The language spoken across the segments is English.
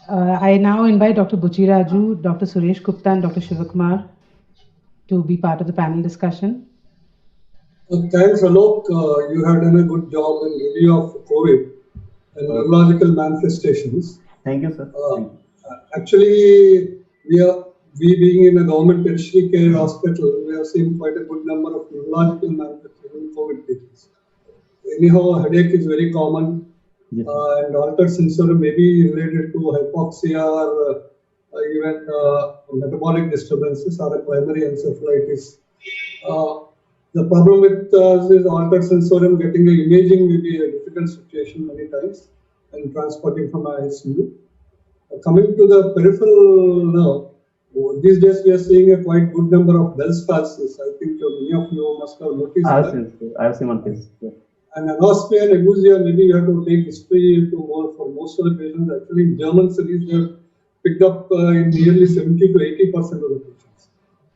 I now invite Dr. Buchi Raju, Dr. Suresh Gupta, and Dr. Shivakumar to be part of the panel discussion. Thanks, Alok. You have done a good job in review of COVID and neurological manifestations. Thank you, sir. Actually, we being in a government tertiary care hospital, we have seen quite a good number of neurological manifestations in COVID patients. Anyhow, headache is very common, and altered sensory may be related to hypoxia or even metabolic disturbances or a primary encephalitis. The problem with us is altered sensorium. Getting the imaging may be a difficult situation many times, and transporting from ICU. Coming to the peripheral nerve, these days we are seeing a quite good number of Bell's palsies. I think many of you must have noticed that. I have seen one case. Yeah. And anosmia and agusia, maybe you have to take history to more for most of the patients. Actually, in German studies, they have picked up in nearly 70 to 80% of the patients.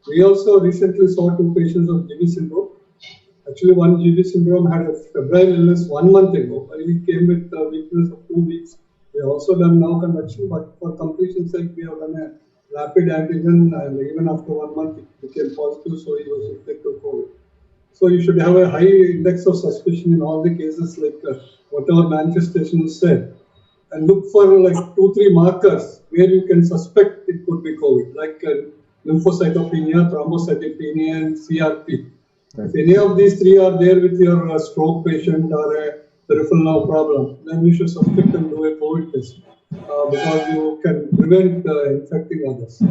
We also recently saw 2 patients of GB syndrome. Actually, one GB syndrome had a febrile illness 1 month ago. He came with a weakness of 2 weeks. We have also done now conduction, but for completion's sake, we have done a rapid antigen, and even after 1 month, it became positive, so he was infected with COVID. So you should have a high index of suspicion in all the cases, like whatever manifestation is said, and look for like 2-3 markers where you can suspect it could be COVID, like lymphocytopenia, thrombocytopenia, and CRP. If any of these 3 are there with your stroke patient or a peripheral nerve problem, then you should suspect and do a COVID test because you can prevent infecting others.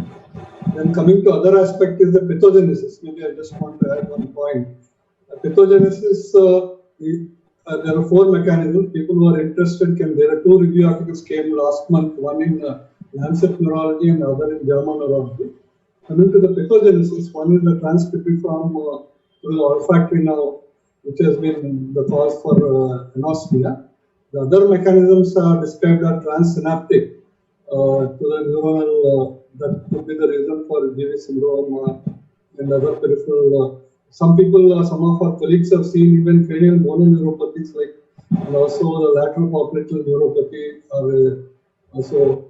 Then coming to other aspect is the pathogenesis. Maybe I just want to add one point. Pathogenesis, there are 4 mechanisms. People who are interested there are 2 review articles came last month, one in Lancet Neurology and the other in German Neurology. Coming to the pathogenesis, one is the transcriptiform through the olfactory nerve, which has been the cause for anosmia. The other mechanisms are described as transsynaptic to the neuronal, that could be the reason for GB syndrome and other peripheral. Some people, some of our colleagues have seen even cranial mononeuropathies, like, and also the lateral popliteal neuropathy are also.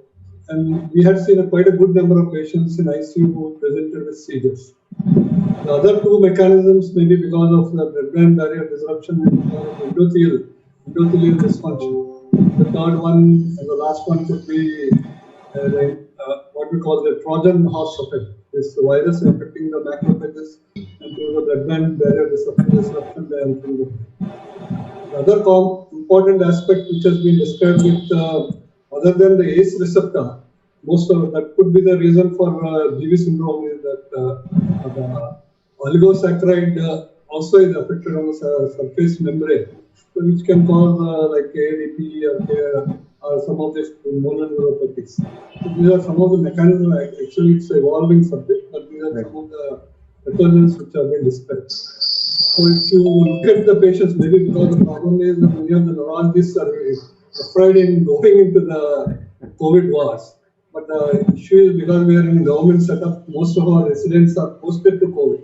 And we had seen quite a good number of patients in ICU who presented with seizures. The other 2 mechanisms may be because of the blood-brain barrier disruption and endothelial dysfunction. The third one and the last one could be what we call the Trojan horse effect. This virus infecting the macrophages and through the blood-brain barrier disruption they are entering the brain. The other important aspect which has been described with other than the ACE receptor, most of that could be the reason for GB syndrome is that the oligosaccharide also is affected on the surface membrane, so which can cause like ADP or some of these mononeuropathies. So these are some of the mechanisms. Actually, it's an evolving subject, but these are some of the pathogens which have been described. So if you look at the patients, maybe because the problem is that many of the neurologists are afraid in going into the COVID wards. But the issue is because we are in a government setup, most of our residents are posted to COVID.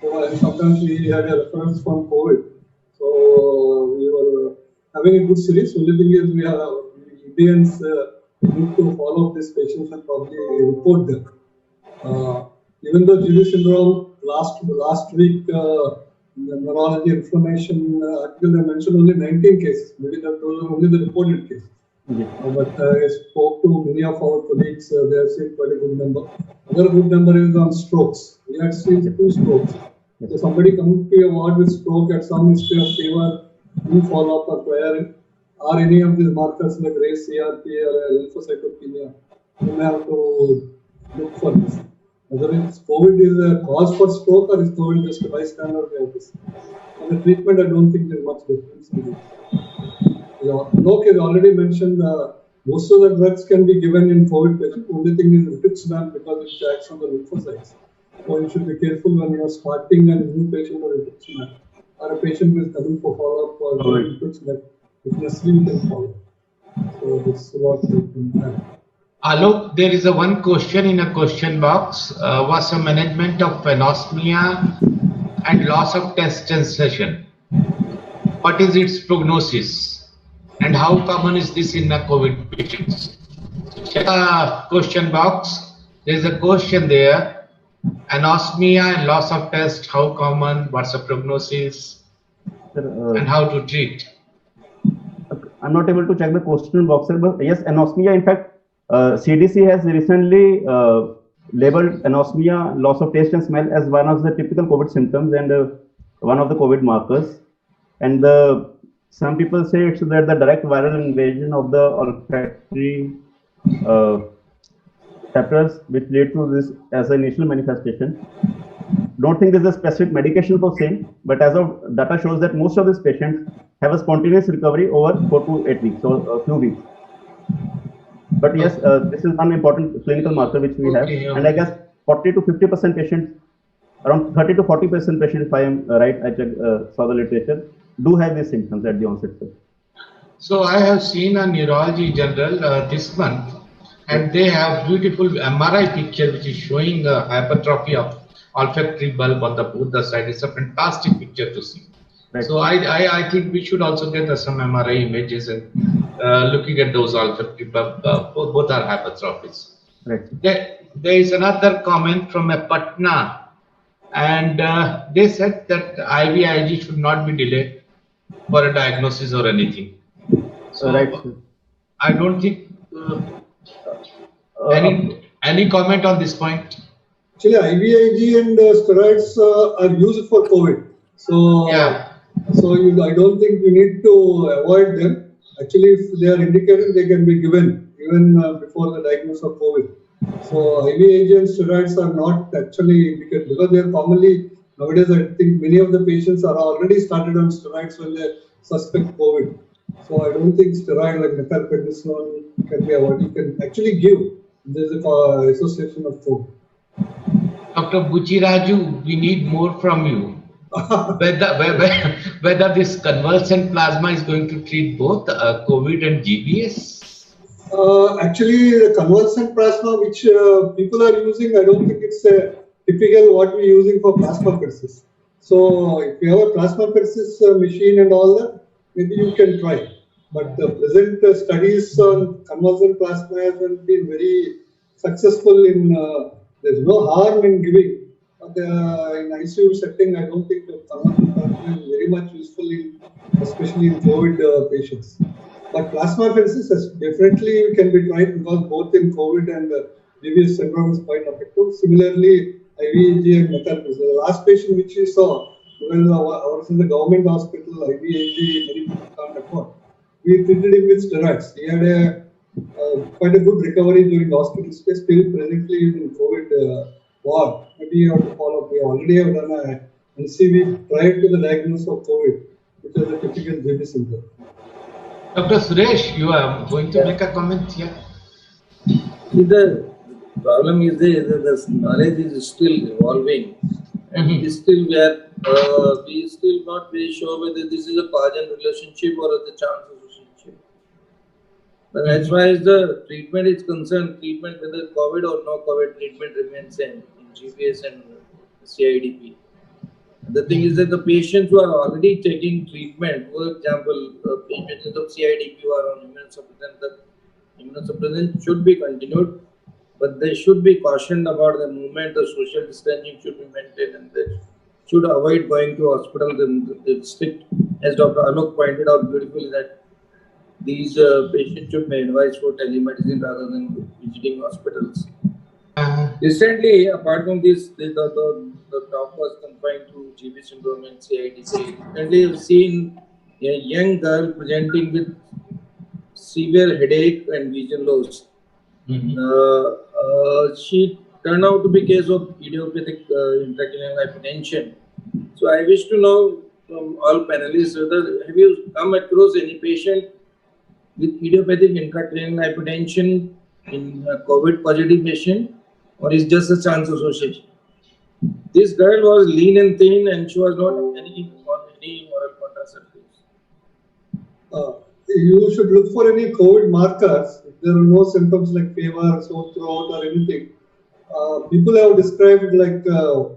So and sometimes we had a reference from COVID. So we were having a good series. Only thing is we have Indians need to follow up these patients and probably report them. Even though GB syndrome last week, the neurology inflammation article they mentioned only 19 cases. Maybe those are only the reported cases. But I spoke to many of our colleagues. They have seen quite a good number. Another good number is on strokes. We had seen 2 strokes. So somebody comes to your ward with stroke at some history of fever, no follow-up or prior, or any of these markers like race CRP or lymphocytopenia, you may have to look for this. Whether it's COVID is a cause for stroke or is COVID just a bystander, we have to see. And the treatment, I don't think there's much difference in this. Lok has already mentioned most of the drugs can be given in COVID patients. Only thing is rituximab because it acts on the lymphocytes. So you should be careful when you are starting a new patient or rituximab, or a patient who is coming for follow-up or rituximab. If necessary, we can follow. So this is what we can have. Alok, there is one question in a question box. What's the management of anosmia and loss of taste sensation? What is its prognosis? And how common is this in the COVID patients? check the question box. There is a question there. Anosmia and loss of taste, how common? What's the prognosis? Sir, and how to treat? I'm not able to check the question box, sir, but yes, anosmia. In fact, CDC has recently labeled anosmia, loss of taste and smell, as one of the typical COVID symptoms and one of the COVID markers. And some people say it's that the direct viral invasion of the olfactory receptors, which lead to this as an initial manifestation. Don't think there's a specific medication for same, but as of data shows that most of these patients have a spontaneous recovery over 4 to 8 weeks, so a few weeks. But yes, this is one important clinical marker which we have, and I guess 40 to 50% patients, around 30 to 40% patients, if I am right, I saw the literature, do have these symptoms at the onset. So I have seen a neurology journal this month, and they have beautiful MRI picture which is showing hypertrophy of olfactory bulb on both the side. It's a fantastic picture to see. Right. So I think we should also get some MRI images and looking at those olfactory bulb, both are hypertrophies. Right. There is another comment from a Patna, and they said that IVIG should not be delayed for a diagnosis or anything. So right. I don't think any comment on this point. Actually, IVIG and steroids are used for COVID. So yeah. So I don't think you need to avoid them. Actually, if they are indicated, they can be given even before the diagnosis of COVID. So IVIG and steroids are not actually indicated because they are commonly nowadays. I think many of the patients are already started on steroids when they suspect COVID. So I don't think steroid like methylprednisolone can be avoided. You can actually give. There is a association of COVID. Dr. Buchiraju, we need more from you. whether this convalescent plasma is going to treat both COVID and GBS? Actually, the convalescent plasma which people are using, I don't think it's typical what we're using for plasmapheresis. So if you have a plasmapheresis machine and all that, maybe you can try. But the present studies on convalescent plasma have been very successful in, there's no harm in giving. But in ICU setting, I don't think the convalescent plasma is very much useful, especially in COVID patients. But plasmapheresis definitely can be tried because both in COVID and GBS syndrome is quite effective. Similarly, IVIG and methylprednisolone. The last patient which you saw, when I was in the government hospital, IVIG, many people can't afford. We treated him with steroids. He had quite a good recovery during hospital stay. Still presently in COVID ward. Maybe you have to follow up. We already have done a NCV prior to the diagnosis of COVID, which is a typical GB symptom. Dr. Suresh, you are going to make a comment here. The problem is the knowledge is still evolving, and we still not very sure whether this is a causal relationship or the chance association. But as far as the treatment is concerned, treatment whether COVID or no COVID treatment remains same in GBS and CIDP. The thing is that the patients who are already taking treatment, for example, patients of CIDP who are on immunosuppressant, the immunosuppressant should be continued, but they should be cautioned about the movement. The social distancing should be maintained, and they should avoid going to hospitals. And the strict, as Dr. Alok pointed out beautifully, that these patients should be advised for telemedicine rather than visiting hospitals. Recently, apart from this, the talk was confined to GB syndrome and CIDP. Recently, we've seen a young girl presenting with severe headache and vision loss. She turned out to be a case of idiopathic intracranial hypertension. So I wish to know from all panelists whether have you come across any patient with idiopathic intracranial hypertension in a COVID positive patient, or is just a chance association? This girl was lean and thin, and she was not on any oral contraceptives. You should look for any COVID markers. If there are no symptoms like fever, sore throat, or anything. People have described like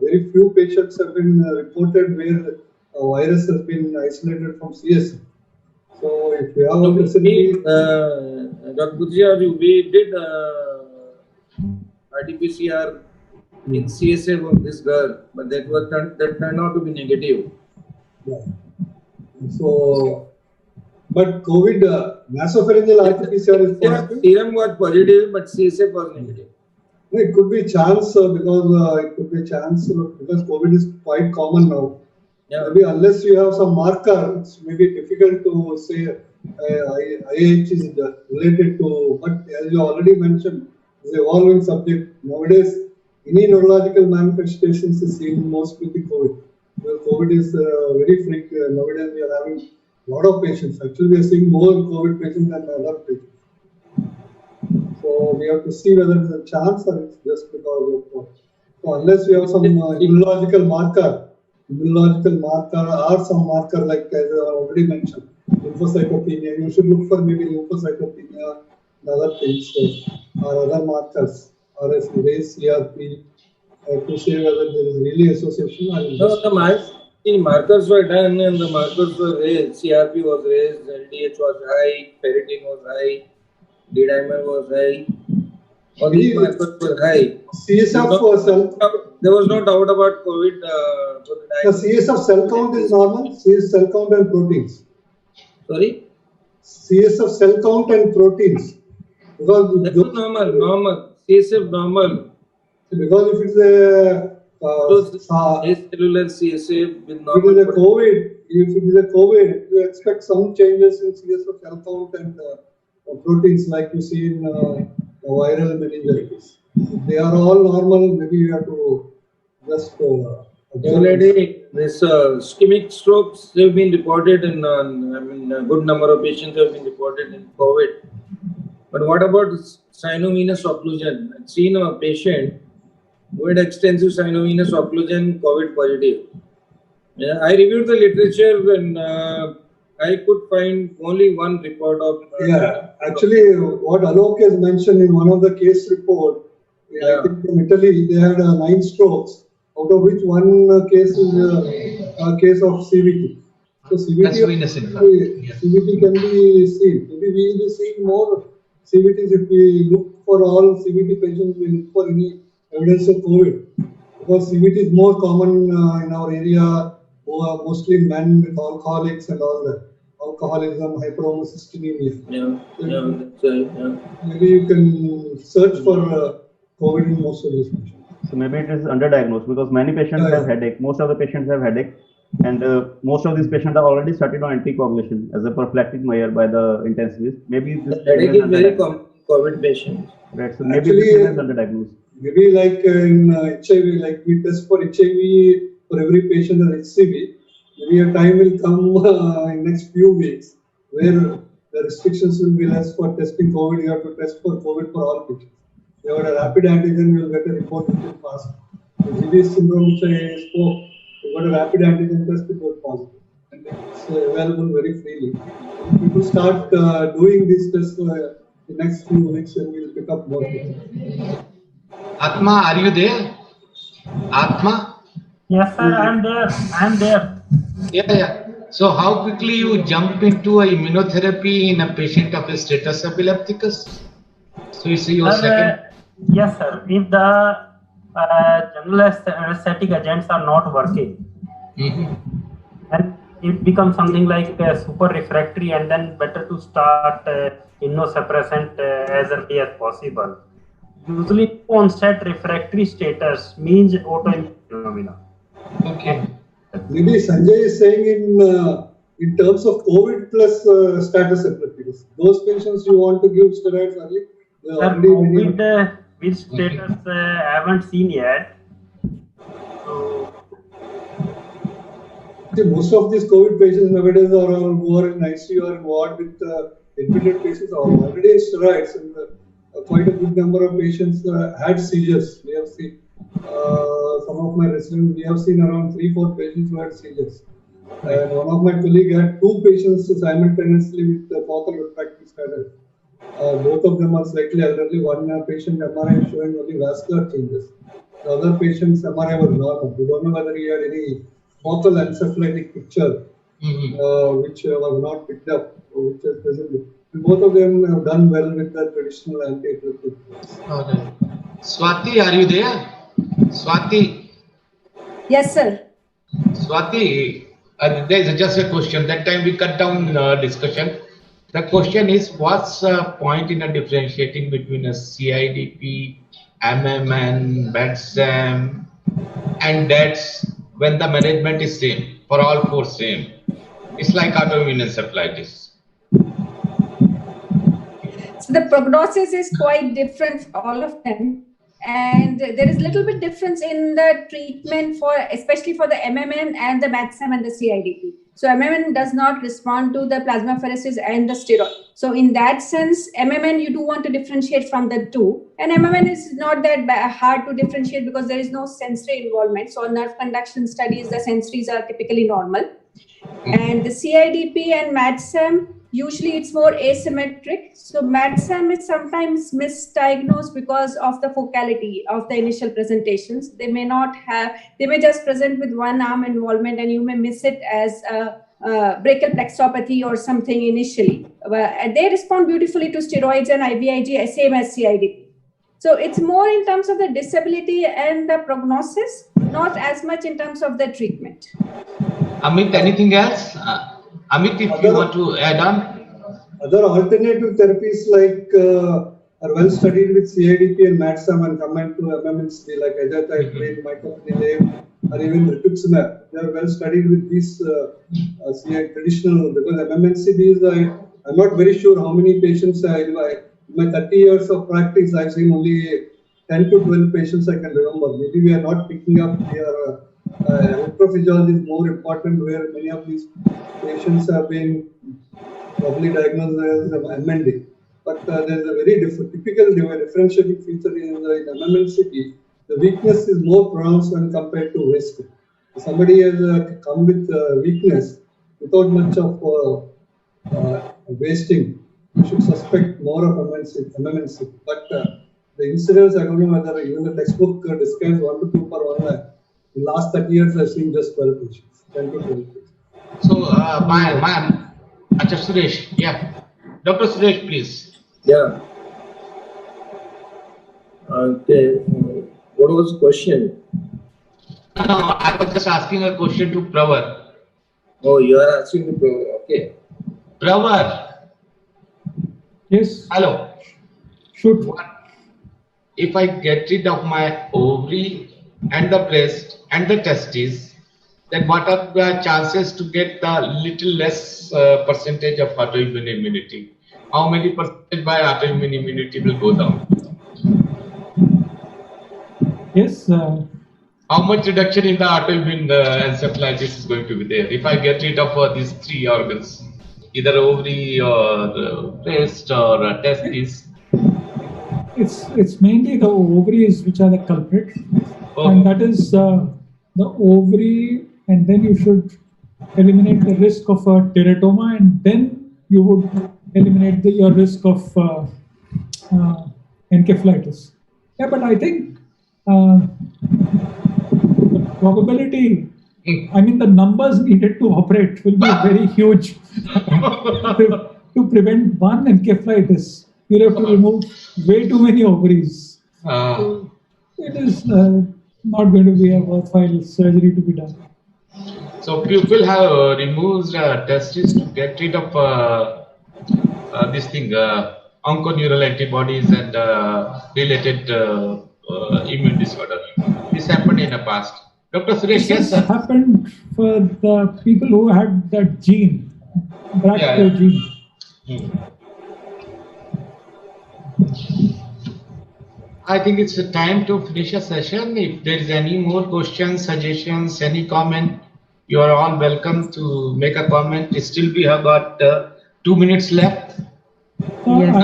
very few patients have been reported where a virus has been isolated from CSF. So if you have So a facility, Dr. Bujia, we did RT-PCR in CSF of this girl, but that turned out to be negative. yeah. So, but COVID nasopharyngeal RT-PCR is positive. Serum was positive, but CSF was negative. No, it could be chance because COVID is quite common now. Yeah. Maybe unless you have some marker, it's maybe difficult to say IH is related to. But as you already mentioned, it's an evolving subject. Nowadays, any neurological manifestations is seen most with the COVID. Well, COVID is very frequent. Nowadays, we are having a lot of patients. Actually, we are seeing more COVID patients than other patients. So we have to see whether it's a chance or it's just because of. So unless you have some immunological marker or some marker like as I already mentioned, lymphocytopenia, you should look for maybe lymphocytopenia and other things or other markers or as raise CRP to say whether there is really association or No, the markers were done and the markers were raised. CRP was raised, LDH was high, ferritin was high, D-dimer was high. All these markers were high. CSF there was no doubt about COVID. The CSF cell count is normal. CSF cell count and proteins. Sorry? CSF cell count and proteins. Because that was normal. CSF normal. Because if it's a cellular CSF with if normal. it is a COVID, you expect some changes in CSF cell count and proteins like you see in viral meningitis. If they are all normal, maybe you have to just already this ischemic strokes have been reported in a good number of patients have been reported in COVID. But what about sinovenous occlusion? I've seen a patient who had extensive sinovenous occlusion, COVID positive. Yeah, I reviewed the literature and I could find only one report of. Actually, what Alok has mentioned in one of the case report, I think from Italy, they had 9 strokes, out of which one case is a case of CVT. So CVT can be seen. Maybe we will be seeing more CVTs if we look for all CVT patients. We look for any evidence of COVID, because CVT is more common in our area, who are mostly men with alcoholics and all that. Alcoholism, hyperhomocystinemia. Maybe you can search for COVID in most of these patients. So maybe it is underdiagnosed because many patients have headache. Most of the patients have headache, and most of these patients are already started on anticoagulation as a prophylactic measure by the intensivist. Maybe this headache is very common in COVID patients. Right. So maybe this is underdiagnosed. Maybe like in HIV, like we test for HIV for every patient and HCV. Maybe a time will come in next few weeks where the restrictions will be less for testing COVID. You have to test for COVID for all patients. You have a rapid antigen, you will get a report very fast. The GBS syndrome, which I spoke, you got a rapid antigen test, it was positive. And it's available very freely. If people start doing these tests the next few weeks, and we'll pick up more people. Atma, are you there? Atma? Yes, sir, I'm there. Yeah. So how quickly you jump into a immunotherapy in a patient of a status epilepticus? So you see your second. Yes, sir. If the general anesthetic agents are not working, and it becomes something like super refractory, and then better to start immunosuppressant as early as possible. Usually, onset refractory status means autoimmune phenomena. Okay. Maybe Sanjay is saying in terms of COVID plus status epilepticus. Those patients you want to give steroids early. COVID with status I haven't seen yet. So, most of these COVID patients nowadays are all who are in ICU or in ward with admitted patients are already steroids, and quite a good number of patients had seizures. We have seen some of my residents. We have seen around 3-4 patients who had seizures. And one of my colleagues had 2 patients simultaneously with focal refractory status. Both of them are slightly elderly. One patient MRI is showing only vascular changes. The other patient's MRI was normal. We don't know whether he had any focal encephalitic picture, which was not picked up. which is present. And both of them have done well with the traditional anti-epileptic drugs. All right. Swati, are you there? Swati, Yes, sir. Swati, there is just a question. That time we cut down discussion. The question is, what's the point in differentiating between a CIDP, MMN, BADSAM, and that's when the management is same, for all four same. It's like autoimmune encephalitis. So the prognosis is quite different for all of them. And there is a little bit difference in the treatment for, especially for the MMN and the BADSAM and the CIDP. So MMN does not respond to the plasmapheresis and the steroid. So in that sense, MMN, you do want to differentiate from the two. And MMN is not that hard to differentiate because there is no sensory involvement. So nerve conduction studies, the sensories are typically normal. And the CIDP and MADSAM, usually it's more asymmetric. So MADSAM is sometimes misdiagnosed because of the focality of the initial presentations. They may not have, they may just present with one arm involvement and you may miss it as a brachial plexopathy or something initially. They respond beautifully to steroids and IVIG, same as CIDP. So it's more in terms of the disability and the prognosis, not as much in terms of the treatment. Amit, anything else? Amit, if you want to add on? Other alternative therapies like are well studied with CIDP and MADSAM and combined to MMNC like azathioprine, mycophenolate, or even rituximab. They are well studied with these traditional, because MMNC, these I'm not very sure how many patients in my 30 years of practice, I've seen only 10 to 12 patients I can remember. Maybe we are not picking up their electrophysiology is more important, where many of these patients have been probably diagnosed as MND. But there is a very typical differentiating feature in MMNCP. The weakness is more pronounced when compared to risk. If somebody has come with weakness without much of wasting, you should suspect more of MMNCP. But the incidence, I don't know whether even the textbook describes 1 to 2 per 1 lakh. In the last 30 years, I've seen just 12 patients, 10 to 12 patients. So, ma'am, Acha Suresh, yeah. Dr. Suresh, please. Yeah. Okay. What was the question? No, I was just asking a question to Pravar. Oh, you are asking the Pravar. Okay. Pravar. Yes. Hello. Shoot. If I get rid of my ovary and the breast and the testes, then what are the chances to get the little less percentage of autoimmune immunity? How many percent by autoimmune immunity will go down? Yes. How much reduction in the autoimmune encephalitis is going to be there if I get rid of these three organs, either ovary or breast or testes? It's mainly the ovaries which are the culprit, and that is the ovary, and then you should eliminate the risk of a teratoma, and then you would eliminate your risk of encephalitis. Yeah, but I think the probability, I mean the numbers needed to operate will be very huge to prevent one encephalitis. You have to remove way too many ovaries. So it is not going to be a worthwhile surgery to be done. So people have removed testes to get rid of this thing, onconeural antibodies and related immune disorder. This happened in the past. Dr. Suresh, yes, sir. This happened for the people who had that gene, BRCA gene. I think it's time to finish a session. If there is any more questions, suggestions, any comment, you are all welcome to make a comment. Still, we have got 2 minutes left. Yes.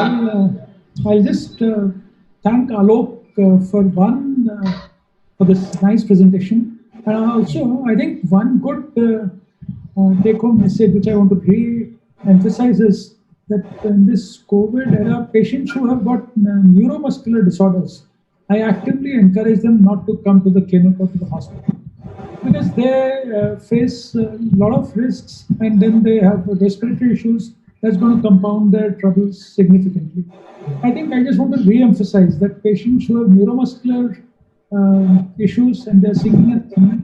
I'll just thank Alok for this nice presentation, and also I think one good take-home message which I want to re-emphasize is that in this COVID era, patients who have got neuromuscular disorders, I actively encourage them not to come to the clinic or to the hospital, because they face a lot of risks, and then they have respiratory issues. that's going to compound their troubles significantly. I think I just want to re-emphasize that patients who have neuromuscular issues and they're seeking an appointment,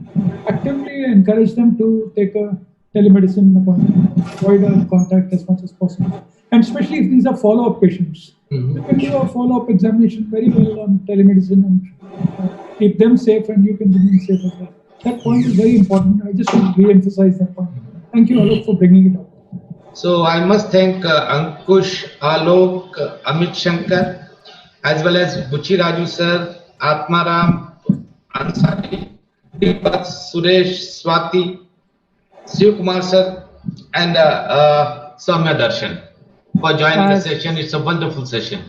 actively encourage them to take a telemedicine appointment, avoid contact as much as possible. And especially if these are follow-up patients, you can do a follow-up examination very well on telemedicine and keep them safe, and you can remain safe as well. That point is very important. I just want to re-emphasize that point. Thank you, Alok, for bringing it up. So I must thank Ankush, Alok, Amit Shankar, as well as Buchi Raju sir, Atmaram, Ansari, Deepak, Suresh, Swati, Shiv Kumar sir, and Soumya Darshan for joining the session. It's a wonderful session.